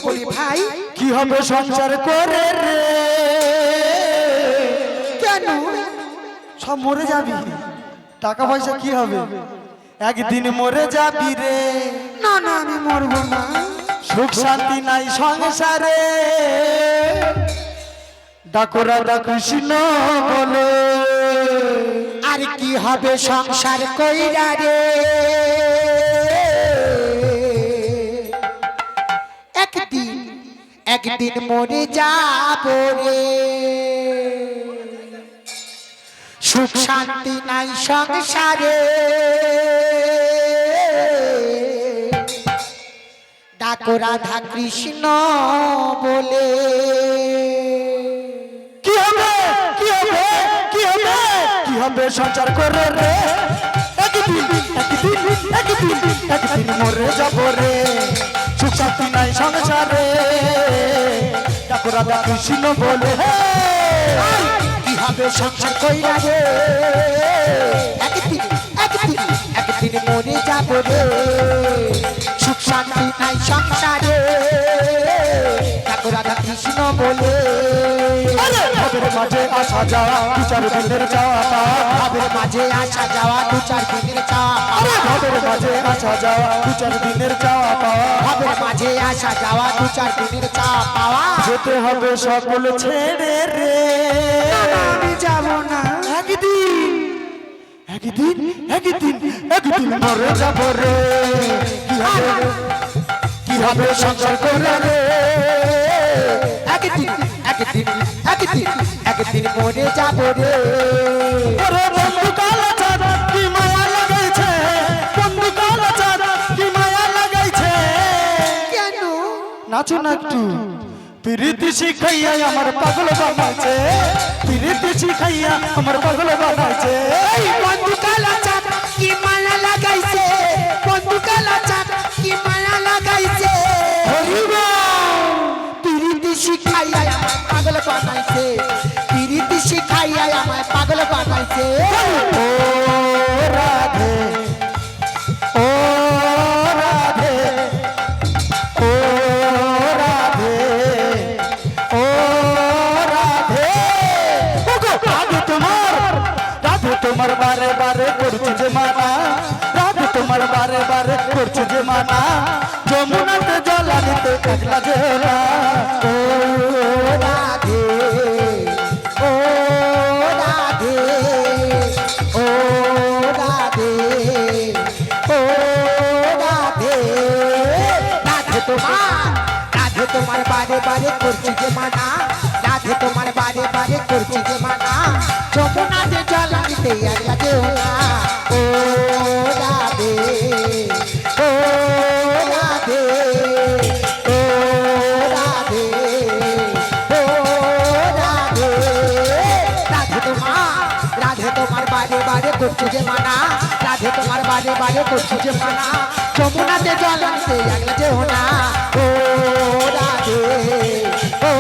বলি ভাই কি হবে সংসার করে রে? কেন সব মরে যাবি, টাকা পয়সা কি হবে? একদিন মরে যাবি রে। না না আমি মরবো না সুখ শান্তি নাই সংসারে, ডাকো রাধা কৃষ্ণ বলে। আর কি হবে সংসার কইরা রে? একদিন একদিন মরে যাব রে। সুখ শান্তি নাই সংসারে, ডাকো রাধা কৃষ্ণ বলে। কি হবে কি হবে কি হবে কি হবে সংসার করে রে? একদিন একদিন একদিন একদিন মরে যাব রে। সুখ শান্তি নাই সংসারে, ডাকো রাধা কৃষ্ণ বলে। কি হবে সংসার কইরা রে? একদিন একদিন একদিন মরে যাব রে। সুখ শান্তি নাই সংসারে, ডাকো রাধা কৃষ্ণ বলে। ভাবের মাঝে আসা যাওয়া দু চার দিনের চাপা, ভাবের মাঝে আসা যাওয়া দু চার দিনের চাপা, ভাবের মাঝে আসা যাওয়া দু চার দিনের চাপা, ভাবের মাঝে আসা যাওয়া দু চার দিনের চাপা। যেতে হবে সকল ছেড়ে রে। আমি যাব না। একদিন একদিন একদিন একদিন মরে যাব রে। কি হবে সংসার করে রে? একদিন একদিন একদিন একদিন মরে যাব রে। ওরে বন্ধু কালা চাঁদ কি মায়া লাগাইছে, বন্ধু কালা চাঁদ কি মায়া লাগাইছে। কেন নাচো না একটু। প্রীতি শিখাইয়া আমার পাগল বানাইছে, প্রীতি শিখাইয়া আমার পাগল বানাইছে। বন্ধু কালা চাঁদ কি মায়া লাগাইছে, বন্ধু কালা চাঁদ কি মায়া লাগাইছে। প্রীতি শিখাইয়া আমায় পাগল বানাইছে, প্রীতি শিখাইয়া আমায় পাগল বানাইছে। ও রাধে ও রাধে ও রাধে ও রাধে। রাধে তোমার বারে বারে করছি যে মানা, রাধে তোমার বারে বারে করছি যে মানা। যমুনাতে জল আনিতে একলা জেলা। ও রাধে ও রাধে ও রাধে ও রাধে। রাধে তোমার বারে বারে করছি যে মানা, রাধে তোমার বারে বারে করছি যে মানা। যমুনাতে জল আনিতে একলা যেও না। ও রাধে ও রাধে ও রাধে ও রাধে। রাধে তোমার বারে বারে করছি যে মানা, রাধে তোমার বারে বারে করছি যে মানা। যমুনাতে জল আনতে একলা যেও না। ও রাধে ও